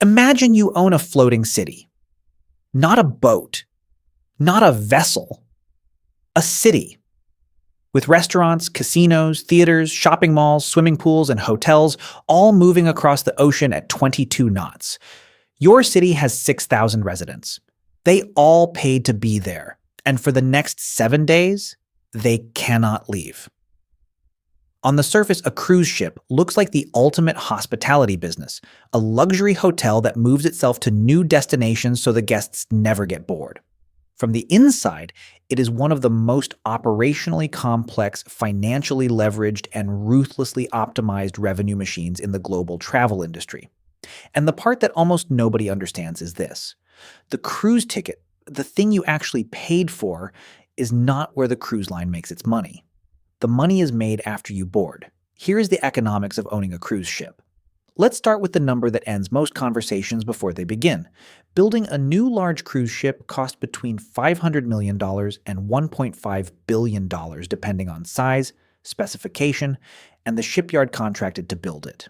Imagine you own a floating city, not a boat, not a vessel, a city with restaurants, casinos, theaters, shopping malls, swimming pools, and hotels all moving across the ocean at 22 knots. Your city has 6,000 residents. They all paid to be there, and for the next 7 days, they cannot leave. On the surface, a cruise ship looks like the ultimate hospitality business, a luxury hotel that moves itself to new destinations so the guests never get bored. From the inside, it is one of the most operationally complex, financially leveraged, and ruthlessly optimized revenue machines in the global travel industry. And the part that almost nobody understands is this. The cruise ticket, the thing you actually paid for, is not where the cruise line makes its money. The money is made after you board. Here is the economics of owning a cruise ship. Let's start with the number that ends most conversations before they begin. Building a new large cruise ship cost between $500 million and $1.5 billion, depending on size, specification, and the shipyard contracted to build it.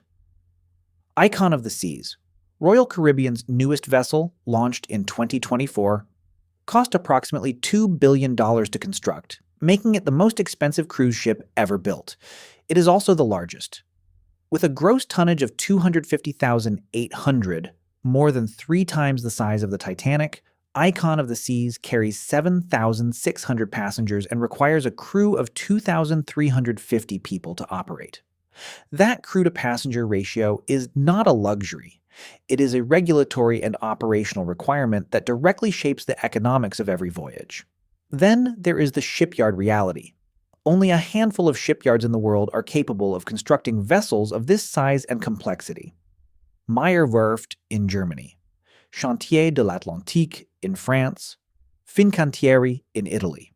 Icon of the Seas. Royal Caribbean's newest vessel, launched in 2024, cost approximately $2 billion to construct, making it the most expensive cruise ship ever built. It is also the largest. With a gross tonnage of 250,800, more than 3 times the size of the Titanic, Icon of the Seas carries 7,600 passengers and requires a crew of 2,350 people to operate. That crew-to-passenger ratio is not a luxury. It is a regulatory and operational requirement that directly shapes the economics of every voyage. Then there is the shipyard reality. Only a handful of shipyards in the world are capable of constructing vessels of this size and complexity. Meyer Werft in Germany, Chantier de l'Atlantique in France, Fincantieri in Italy.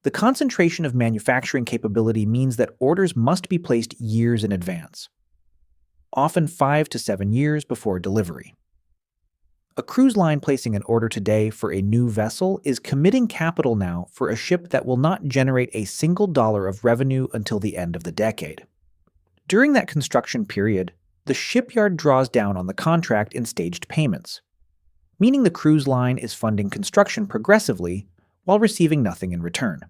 The concentration of manufacturing capability means that orders must be placed years in advance, often 5 to 7 years before delivery. A cruise line placing an order today for a new vessel is committing capital now for a ship that will not generate a single dollar of revenue until the end of the decade. During that construction period, the shipyard draws down on the contract in staged payments, meaning the cruise line is funding construction progressively while receiving nothing in return.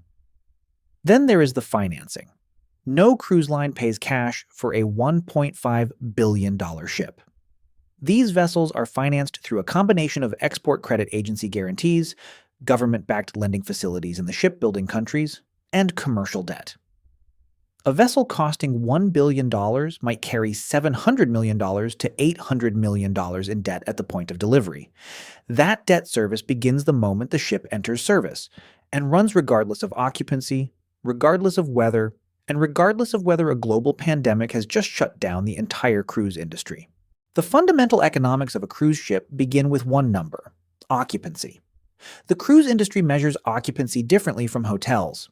Then there is the financing. No cruise line pays cash for a $1.5 billion ship. These vessels are financed through a combination of export credit agency guarantees, government-backed lending facilities in the shipbuilding countries, and commercial debt. A vessel costing $1 billion might carry $700 million to $800 million in debt at the point of delivery. That debt service begins the moment the ship enters service, and runs regardless of occupancy, regardless of weather, and regardless of whether a global pandemic has just shut down the entire cruise industry. The fundamental economics of a cruise ship begin with one number: occupancy. The cruise industry measures occupancy differently from hotels.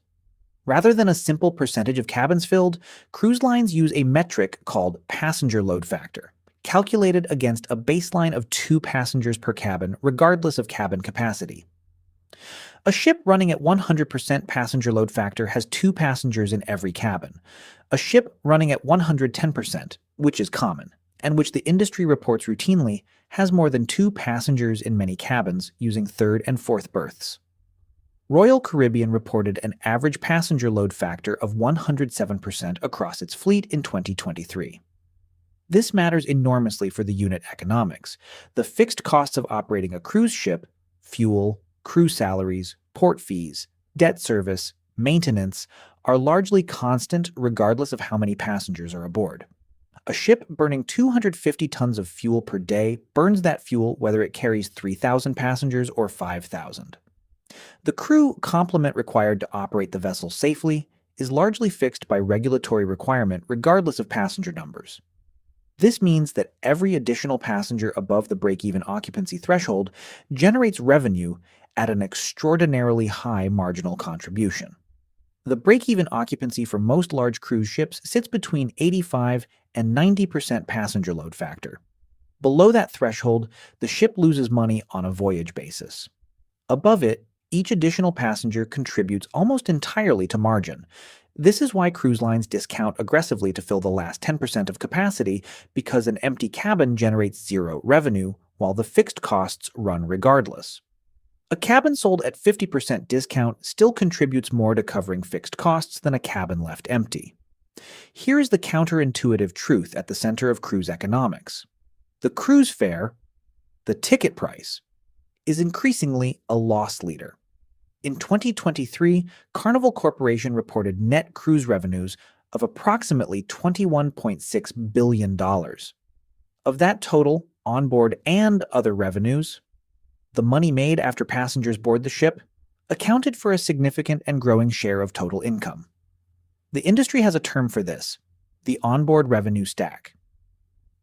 Rather than a simple percentage of cabins filled, cruise lines use a metric called passenger load factor, calculated against a baseline of 2 passengers per cabin, regardless of cabin capacity. A ship running at 100% passenger load factor has 2 passengers in every cabin. A ship running at 110%, which is common, and which the industry reports routinely, has more than 2 passengers in many cabins using 3rd and 4th berths. Royal Caribbean reported an average passenger load factor of 107% across its fleet in 2023. This matters enormously for the unit economics. The fixed costs of operating a cruise ship, fuel, crew salaries, port fees, debt service, maintenance, are largely constant regardless of how many passengers are aboard. A ship burning 250 tons of fuel per day burns that fuel whether it carries 3,000 passengers or 5,000. The crew complement required to operate the vessel safely is largely fixed by regulatory requirement regardless of passenger numbers. This means that every additional passenger above the break-even occupancy threshold generates revenue at an extraordinarily high marginal contribution. The break-even occupancy for most large cruise ships sits between 85 and 90% passenger load factor. Below that threshold, the ship loses money on a voyage basis. Above it, each additional passenger contributes almost entirely to margin, This is why cruise lines discount aggressively to fill the last 10% of capacity, because an empty cabin generates zero revenue, while the fixed costs run regardless. A cabin sold at 50% discount still contributes more to covering fixed costs than a cabin left empty. Here is the counterintuitive truth at the center of cruise economics. The cruise fare, the ticket price, is increasingly a loss leader. In 2023, Carnival Corporation reported net cruise revenues of approximately $21.6 billion. Of that total, onboard and other revenues, the money made after passengers board the ship, accounted for a significant and growing share of total income. The industry has a term for this: the onboard revenue stack.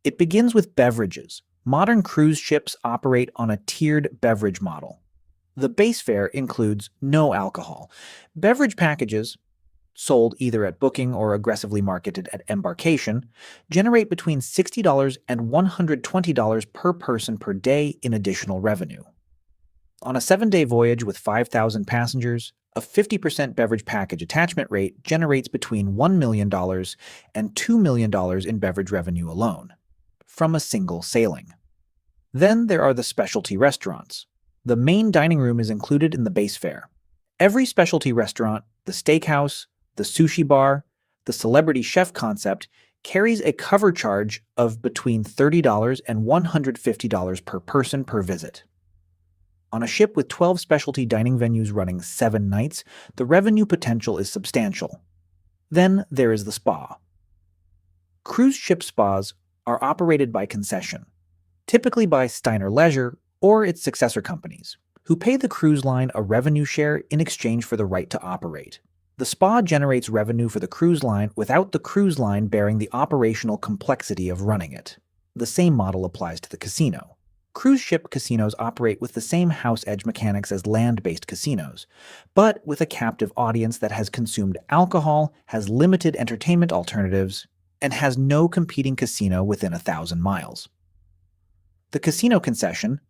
It begins with beverages. Modern cruise ships operate on a tiered beverage model. The base fare includes no alcohol. Beverage packages, sold either at booking or aggressively marketed at embarkation, generate between $60 and $120 per person per day in additional revenue. On a 7-day voyage with 5,000 passengers, a 50% beverage package attachment rate generates between $1 million and $2 million in beverage revenue alone, from a single sailing. Then there are the specialty restaurants. The main dining room is included in the base fare. Every specialty restaurant, the steakhouse, the sushi bar, the celebrity chef concept, carries a cover charge of between $30 and $150 per person per visit. On a ship with 12 specialty dining venues running 7 nights, the revenue potential is substantial. Then there is the spa. Cruise ship spas are operated by concession, typically by Steiner Leisure or its successor companies, who pay the cruise line a revenue share in exchange for the right to operate. The spa generates revenue for the cruise line without the cruise line bearing the operational complexity of running it. The same model applies to the casino. Cruise ship casinos operate with the same house edge mechanics as land-based casinos, but with a captive audience that has consumed alcohol, has limited entertainment alternatives, and has no competing casino within 1,000 miles. The casino concession,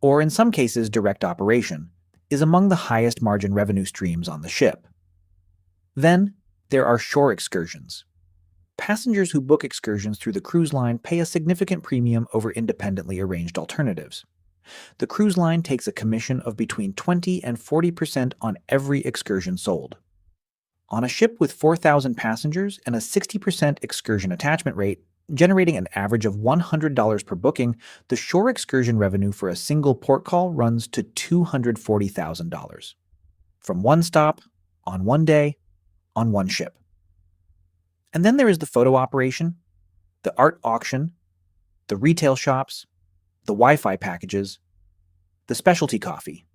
or in some cases direct operation, is among the highest margin revenue streams on the ship. Then, there are shore excursions. Passengers who book excursions through the cruise line pay a significant premium over independently arranged alternatives. The cruise line takes a commission of between 20 and 40% on every excursion sold. On a ship with 4,000 passengers and a 60% excursion attachment rate, generating an average of $100 per booking, the shore excursion revenue for a single port call runs to $240,000. From one stop, on one day, on one ship. And then there is the photo operation, the art auction, the retail shops, the Wi-Fi packages, the specialty coffee,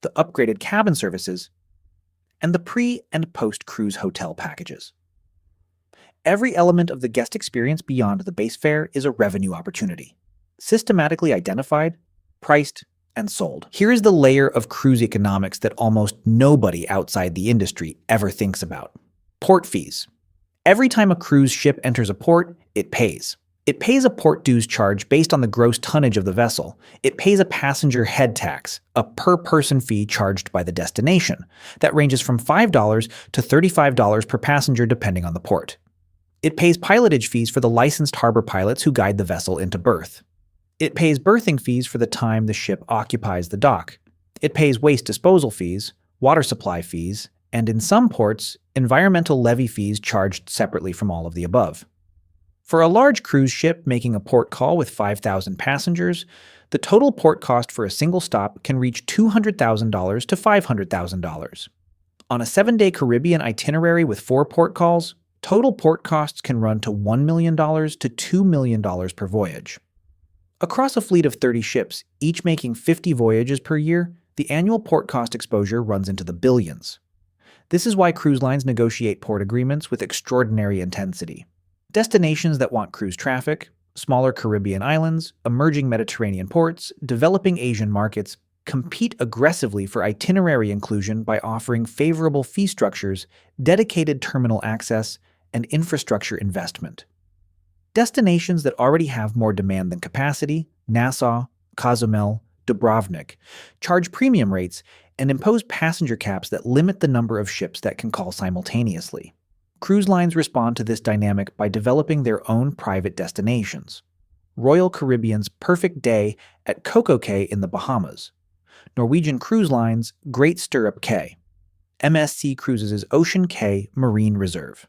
the upgraded cabin services, and the pre- and post-cruise hotel packages. Every element of the guest experience beyond the base fare is a revenue opportunity, systematically identified, priced, and sold. Here is the layer of cruise economics that almost nobody outside the industry ever thinks about: port fees. Every time a cruise ship enters a port, it pays. It pays a port dues charge based on the gross tonnage of the vessel. It pays a passenger head tax, a per-person fee charged by the destination, that ranges from $5 to $35 per passenger depending on the port. It pays pilotage fees for the licensed harbor pilots who guide the vessel into berth. It pays berthing fees for the time the ship occupies the dock. It pays waste disposal fees, water supply fees, and in some ports, environmental levy fees charged separately from all of the above. For a large cruise ship making a port call with 5,000 passengers, the total port cost for a single stop can reach $200,000 to $500,000. On a 7-day Caribbean itinerary with 4 port calls, total port costs can run to $1 million to $2 million per voyage. Across a fleet of 30 ships, each making 50 voyages per year, the annual port cost exposure runs into the billions. This is why cruise lines negotiate port agreements with extraordinary intensity. Destinations that want cruise traffic, smaller Caribbean islands, emerging Mediterranean ports, developing Asian markets, compete aggressively for itinerary inclusion by offering favorable fee structures, dedicated terminal access, and infrastructure investment. Destinations that already have more demand than capacity, Nassau, Cozumel, Dubrovnik, charge premium rates and impose passenger caps that limit the number of ships that can call simultaneously. Cruise lines respond to this dynamic by developing their own private destinations. Royal Caribbean's Perfect Day at Coco Cay in the Bahamas. Norwegian Cruise Line's Great Stirrup Cay. MSC Cruises' Ocean Cay Marine Reserve.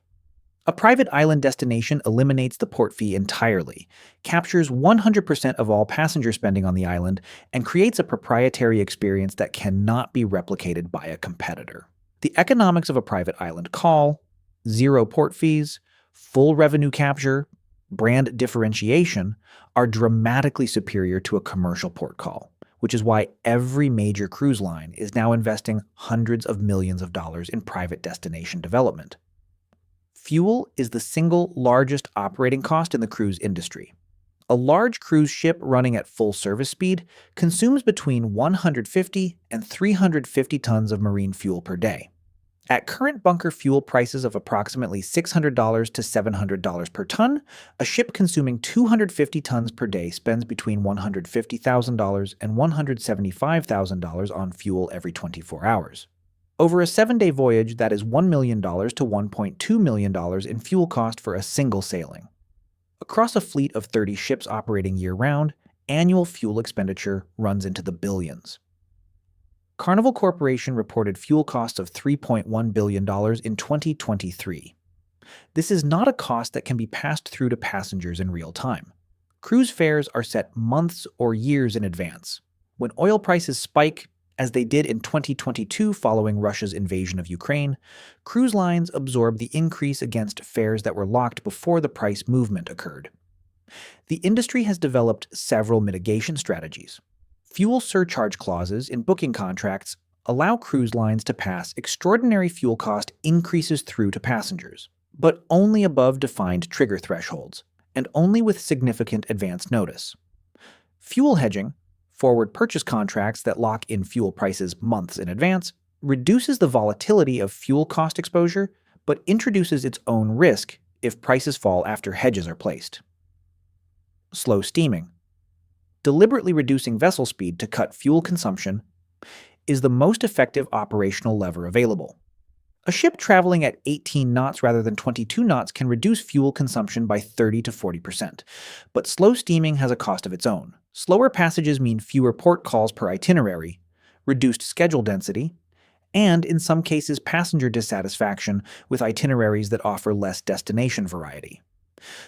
A private island destination eliminates the port fee entirely, captures 100% of all passenger spending on the island, and creates a proprietary experience that cannot be replicated by a competitor. The economics of a private island call, zero port fees, full revenue capture, brand differentiation are dramatically superior to a commercial port call, which is why every major cruise line is now investing hundreds of millions of dollars in private destination development. Fuel is the single largest operating cost in the cruise industry. A large cruise ship running at full service speed consumes between 150 and 350 tons of marine fuel per day. At current bunker fuel prices of approximately $600 to $700 per ton, a ship consuming 250 tons per day spends between $150,000 and $175,000 on fuel every 24 hours. Over a 7-day voyage, that is $1 million to $1.2 million in fuel cost for a single sailing. Across a fleet of 30 ships operating year-round, annual fuel expenditure runs into the billions. Carnival Corporation reported fuel costs of $3.1 billion in 2023. This is not a cost that can be passed through to passengers in real time. Cruise fares are set months or years in advance. When oil prices spike, as they did in 2022 following Russia's invasion of Ukraine, cruise lines absorb the increase against fares that were locked before the price movement occurred. The industry has developed several mitigation strategies. Fuel surcharge clauses in booking contracts allow cruise lines to pass extraordinary fuel cost increases through to passengers, but only above defined trigger thresholds, and only with significant advance notice. Fuel hedging, forward purchase contracts that lock in fuel prices months in advance, reduces the volatility of fuel cost exposure, but introduces its own risk if prices fall after hedges are placed. Slow steaming. Deliberately reducing vessel speed to cut fuel consumption is the most effective operational lever available. A ship traveling at 18 knots rather than 22 knots can reduce fuel consumption by 30 to 40%, but slow steaming has a cost of its own. Slower passages mean fewer port calls per itinerary, reduced schedule density, and in some cases passenger dissatisfaction with itineraries that offer less destination variety.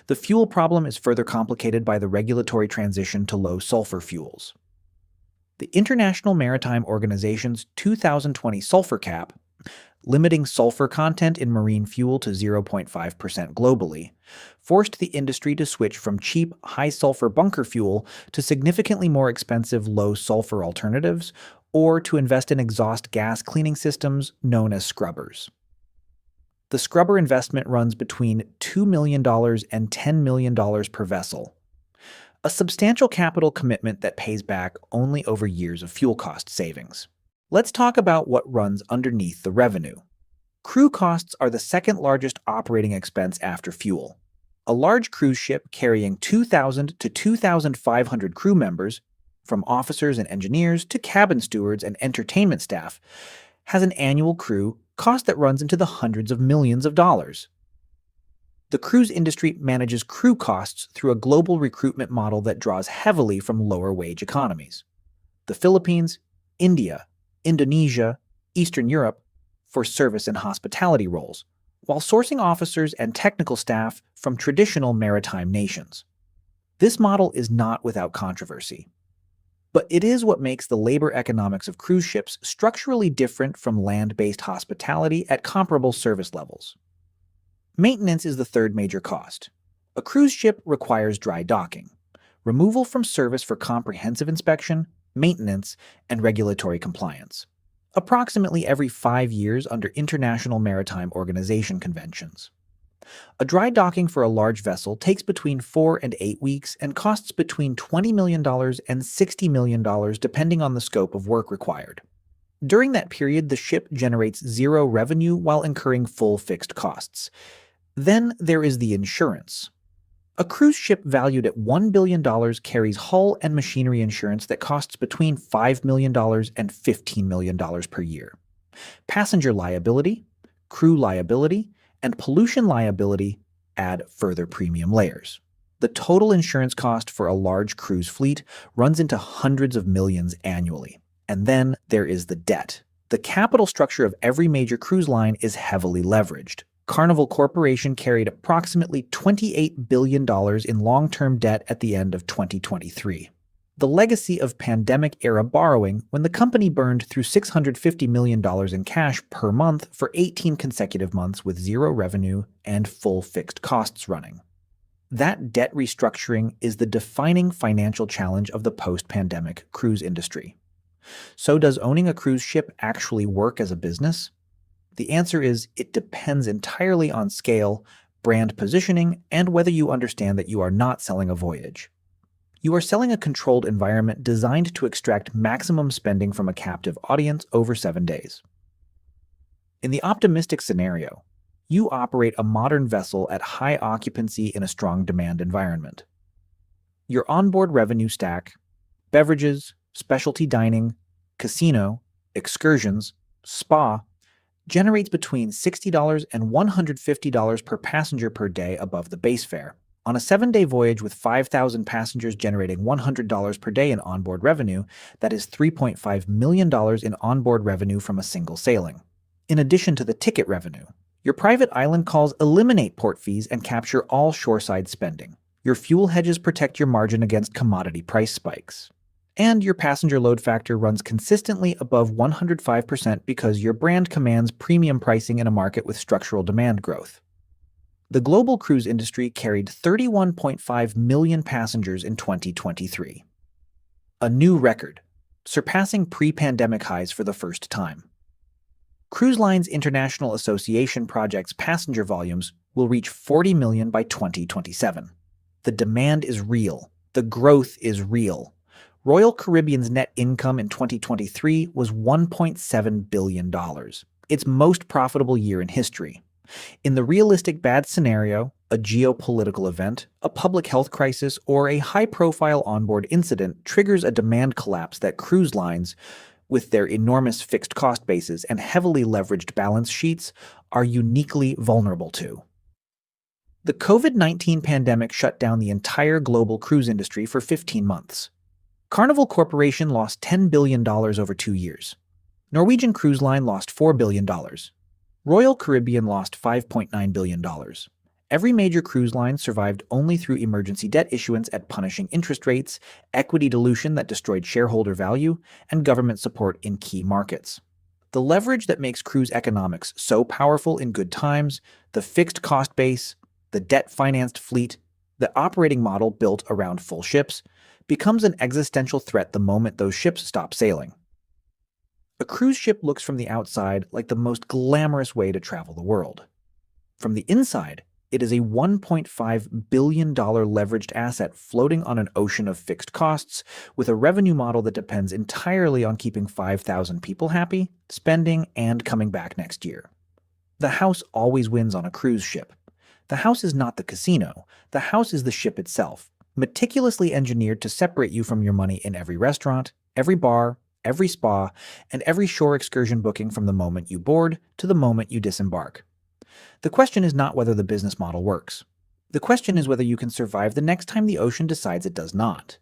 The fuel problem is further complicated by the regulatory transition to low-sulfur fuels. The International Maritime Organization's 2020 sulfur cap, limiting sulfur content in marine fuel to 0.5% globally, forced the industry to switch from cheap, high-sulfur bunker fuel to significantly more expensive low-sulfur alternatives, or to invest in exhaust gas cleaning systems known as scrubbers. The scrubber investment runs between $2 million and $10 million per vessel, a substantial capital commitment that pays back only over years of fuel cost savings. Let's talk about what runs underneath the revenue. Crew costs are the second largest operating expense after fuel. A large cruise ship carrying 2,000 to 2,500 crew members, from officers and engineers to cabin stewards and entertainment staff, has an annual crew cost that runs into the hundreds of millions of dollars. The cruise industry manages crew costs through a global recruitment model that draws heavily from lower-wage economies. The Philippines, India, Indonesia, Eastern Europe, for service and hospitality roles, while sourcing officers and technical staff from traditional maritime nations. This model is not without controversy, but it is what makes the labor economics of cruise ships structurally different from land-based hospitality at comparable service levels. Maintenance is the third major cost. A cruise ship requires dry docking, removal from service for comprehensive inspection, maintenance, and regulatory compliance, approximately every 5 years under International Maritime Organization conventions. A dry docking for a large vessel takes between 4 and 8 weeks and costs between $20 million and $60 million depending on the scope of work required. During that period, the ship generates zero revenue while incurring full fixed costs. Then there is the insurance. A cruise ship valued at $1 billion carries hull and machinery insurance that costs between $5 million and $15 million per year. Passenger liability, crew liability, and pollution liability add further premium layers. The total insurance cost for a large cruise fleet runs into hundreds of millions annually. And then there is the debt. The capital structure of every major cruise line is heavily leveraged. Carnival Corporation carried approximately $28 billion in long-term debt at the end of 2023. The legacy of pandemic-era borrowing when the company burned through $650 million in cash per month for 18 consecutive months with zero revenue and full fixed costs running. That debt restructuring is the defining financial challenge of the post-pandemic cruise industry. So does owning a cruise ship actually work as a business? The answer is it depends entirely on scale, brand positioning, and whether you understand that you are not selling a voyage. You are selling a controlled environment designed to extract maximum spending from a captive audience over 7 days. In the optimistic scenario, you operate a modern vessel at high occupancy in a strong demand environment. Your onboard revenue stack, beverages, specialty dining, casino, excursions, spa, generates between $60 and $150 per passenger per day above the base fare. On a 7-day voyage with 5,000 passengers generating $100 per day in onboard revenue, that is $3.5 million in onboard revenue from a single sailing. In addition to the ticket revenue, your private island calls eliminate port fees and capture all shoreside spending. Your fuel hedges protect your margin against commodity price spikes. And your passenger load factor runs consistently above 105% because your brand commands premium pricing in a market with structural demand growth. The global cruise industry carried 31.5 million passengers in 2023. A new record, surpassing pre-pandemic highs for the first time. Cruise Lines International Association projects passenger volumes will reach 40 million by 2027. The demand is real. The growth is real. Royal Caribbean's net income in 2023 was $1.7 billion, its most profitable year in history. In the realistic bad scenario, a geopolitical event, a public health crisis, or a high-profile onboard incident triggers a demand collapse that cruise lines, with their enormous fixed cost bases and heavily leveraged balance sheets, are uniquely vulnerable to. The COVID-19 pandemic shut down the entire global cruise industry for 15 months. Carnival Corporation lost $10 billion over 2 years. Norwegian Cruise Line lost $4 billion. Royal Caribbean lost $5.9 billion. Every major cruise line survived only through emergency debt issuance at punishing interest rates, equity dilution that destroyed shareholder value, and government support in key markets. The leverage that makes cruise economics so powerful in good times, the fixed cost base, the debt-financed fleet, the operating model built around full ships, becomes an existential threat the moment those ships stop sailing. A cruise ship looks from the outside like the most glamorous way to travel the world. From the inside, it is a $1.5 billion leveraged asset floating on an ocean of fixed costs with a revenue model that depends entirely on keeping 5,000 people happy, spending, and coming back next year. The house always wins on a cruise ship. The house is not the casino. The house is the ship itself, meticulously engineered to separate you from your money in every restaurant, every bar, every spa, and every shore excursion booking from the moment you board to the moment you disembark. The question is not whether the business model works. The question is whether you can survive the next time the ocean decides it does not.